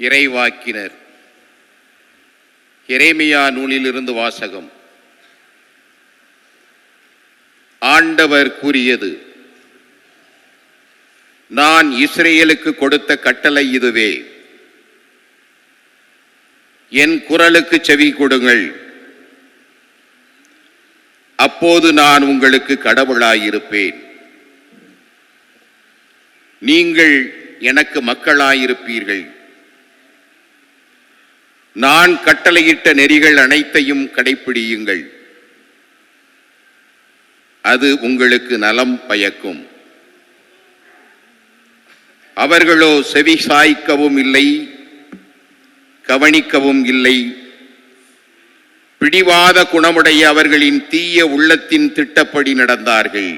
இறைவாக்கினர் எரேமியா நூலிலிருந்து வாசகம். ஆண்டவர் கூறியது: நான் இஸ்ரேலுக்கு கொடுத்த கட்டளை இதுவே, என் குரலுக்கு செவி கொடுங்கள், அப்போது நான் உங்களுக்கு கடவுளாயிருப்பேன், நீங்கள் எனக்கு மக்களாயிருப்பீர்கள். நான் கட்டளையிட்ட நெறிகள் அனைத்தையும் கடைப்பிடியுங்கள், அது உங்களுக்கு நலம் பயக்கும். அவர்களோ செவி சாய்க்கவும் இல்லை, கவனிக்கவும் இல்லை. பிடிவாத குணமுடைய அவர்களின் தீய உள்ளத்தின் திட்டப்படி நடந்தார்கள்.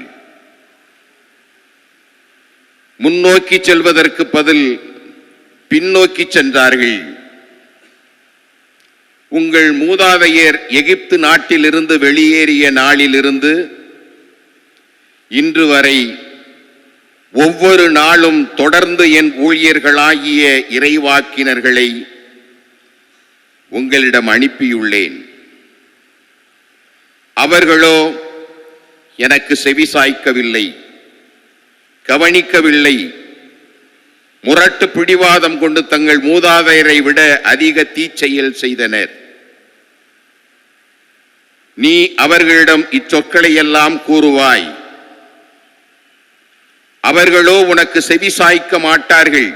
முன்னோக்கி செல்வதற்கு பதில் பின்னோக்கி சென்றார்கள். உங்கள் மூதாதையர் எகிப்து நாட்டிலிருந்து வெளியேறிய நாளிலிருந்து இன்று வரை ஒவ்வொரு நாளும் தொடர்ந்து என் ஊழியர்களாகிய இறைவாக்கினர்களை உங்களிடம் அனுப்பியுள்ளேன். அவர்களோ எனக்கு செவி சாய்க்கவில்லை, கவனிக்கவில்லை. முரட்டு பிடிவாதம் கொண்டு தங்கள் மூதாதையரை விட அதிக தீச்செயல் செய்தனர். நீ அவர்களிடம் இச்சொற்களை எல்லாம் கூறுவாய், அவர்களோ உனக்கு செவி சாய்க்க மாட்டார்கள்.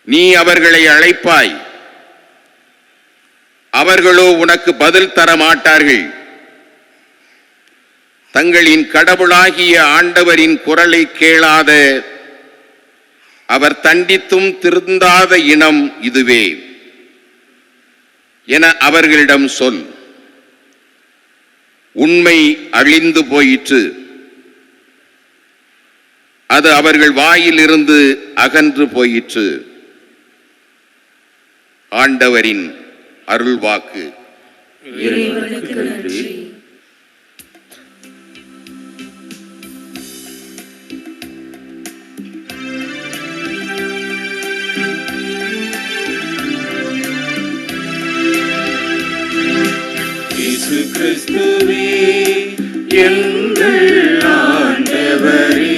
நீ அவர்களை அழைப்பாய், அவர்களோ உனக்கு பதில் தர மாட்டார்கள். தங்களின் கடவுளாகிய ஆண்டவரின் குரலை கேளாத, அவர் தண்டித்தும் திருந்தாத இனம் இதுவே என அவர்களிடம் சொல். உண்மை அழிந்து போயிற்று, அது அவர்கள் வாயிலிருந்து அகன்று போயிற்று. ஆண்டவரின் அருள்வாக்கு. இறைவனுக்கு நன்றி. இயேசு கிறிஸ்துவே எங்கள் ஆண்டவரே,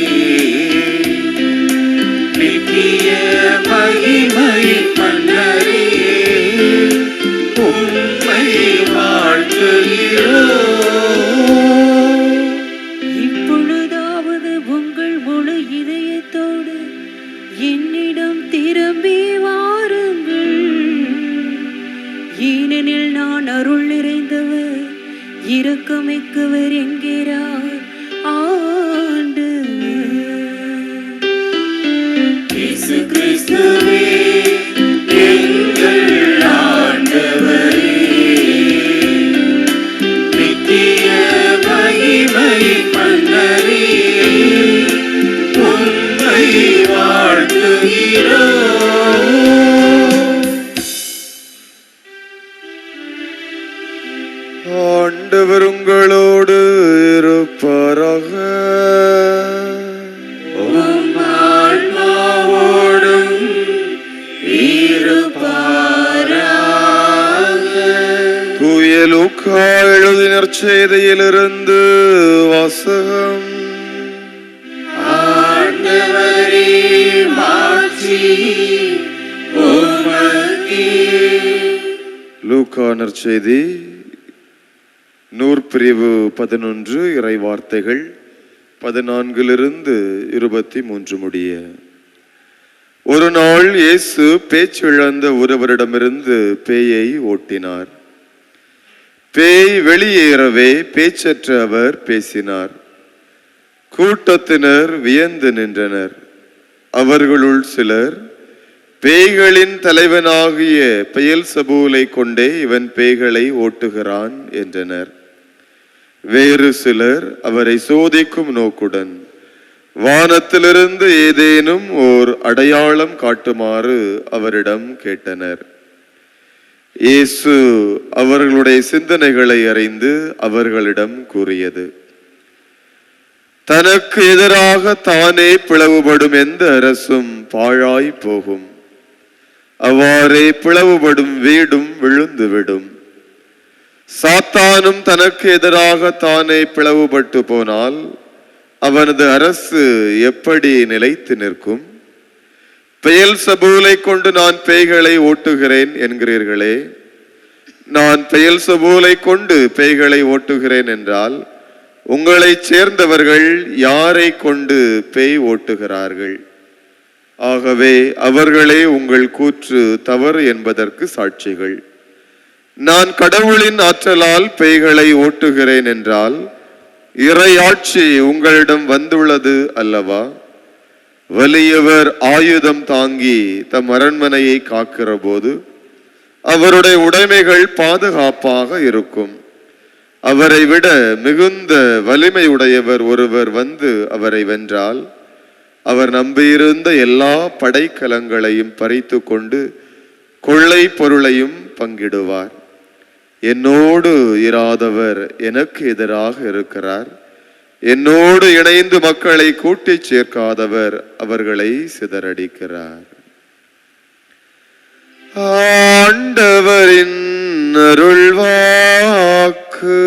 நித்திய மகிமை மன்னரே, உம்மை வாழ்த்துகிறோம். இப்பொழுதாவது உங்கள் முழு இதயத்தோடு என்னிடம் திரும்பி வாருங்கள், ஏனெனில் நான் அருள் நிறைந்தவர், இரக்கமிக்கவர் என்கிறார் ஆண்டவர். இயேசு கிறிஸ்துவே எங்கள் ஆண்டவரே, நித்திய மகிமை மன்னரே, உம்மை வாழ்த்துகிறோம். ஆண்டவர் உங்களோடு இருப்பாராக. உம் ஆன்மாவோடும் இருப்பாராக. தூய லூக்கா எழுதின நற்செய்தியிலிருந்து வாசகம். ஆண்டவரே மாட்சி உமக்கே. லூக்கா நற்செய்தி நூற்பிரிவு 11 இறை வார்த்தைகள் 14 23 முடிய. ஒரு நாள் இயேசு பேச்சிழந்த ஒருவரிடமிருந்து பேயை ஓட்டினார். பேய் வெளியேறவே பேச்சற்ற அவர் பேசினார். கூட்டத்தினர் வியந்து நின்றனர். அவர்களுள் சிலர், பேய்களின் தலைவனாகிய பெயல்சபூலை கொண்டே இவன் பேய்களை ஓட்டுகிறான் என்றனர். வேறு சிலர் அவரை சோதிக்கும் நோக்குடன், வானத்திலிருந்து ஏதேனும் ஓர் அடையாளம் காட்டுமாறு அவரிடம் கேட்டனர். இயேசு அவர்களுடைய சிந்தனைகளை அறிந்து அவர்களிடம் கூறியது: தனக்கு எதிராக தானே பிளவுபடும் எந்த அரசும் பாழாய் போகும். அவ்வாறே பிளவுபடும் வீடும் விழுந்துவிடும். சாத்தானும் தனக்கு எதிராக தானே பிளவுபட்டு போனால் அவனது அரசு எப்படி நிலைத்து நிற்கும்? பெயல்செபூலை கொண்டு நான் பேய்களை ஓட்டுகிறேன் என்கிறீர்களே. நான் பெயல்செபூலை கொண்டு பேய்களை ஓட்டுகிறேன் என்றால் உங்களைச் சேர்ந்தவர்கள் யாரை கொண்டு பேய் ஓட்டுகிறார்கள்? ஆகவே அவர்களே உங்கள் கூற்று தவறு என்பதற்கு சாட்சிகள். நான் கடவுளின் ஆற்றலால் பேய்களை ஓட்டுகிறேன் என்றால் இறையாட்சி உங்களிடம் வந்துள்ளது அல்லவா? வலியவர் ஆயுதம் தாங்கி தம் அரண்மனையை காக்கிற போது அவருடைய உடைமைகள் பாதுகாப்பாக இருக்கும். அவரை விட மிகுந்த வலிமையுடையவர் ஒருவர் வந்து அவரை வென்றால் அவர் நம்பியிருந்த எல்லா படைக்கலங்களையும் பறித்து கொண்டு கொள்ளை பொருளையும் பங்கிடுவார். என்னோடு இராதவர் எனக்கு எதிராக இருக்கிறார். என்னோடு இணைந்து மக்களை கூட்டிச் சேர்க்காதவர் அவர்களை சிதறடிக்கிறார். ஆண்டவரின் அருள்வாக்கு.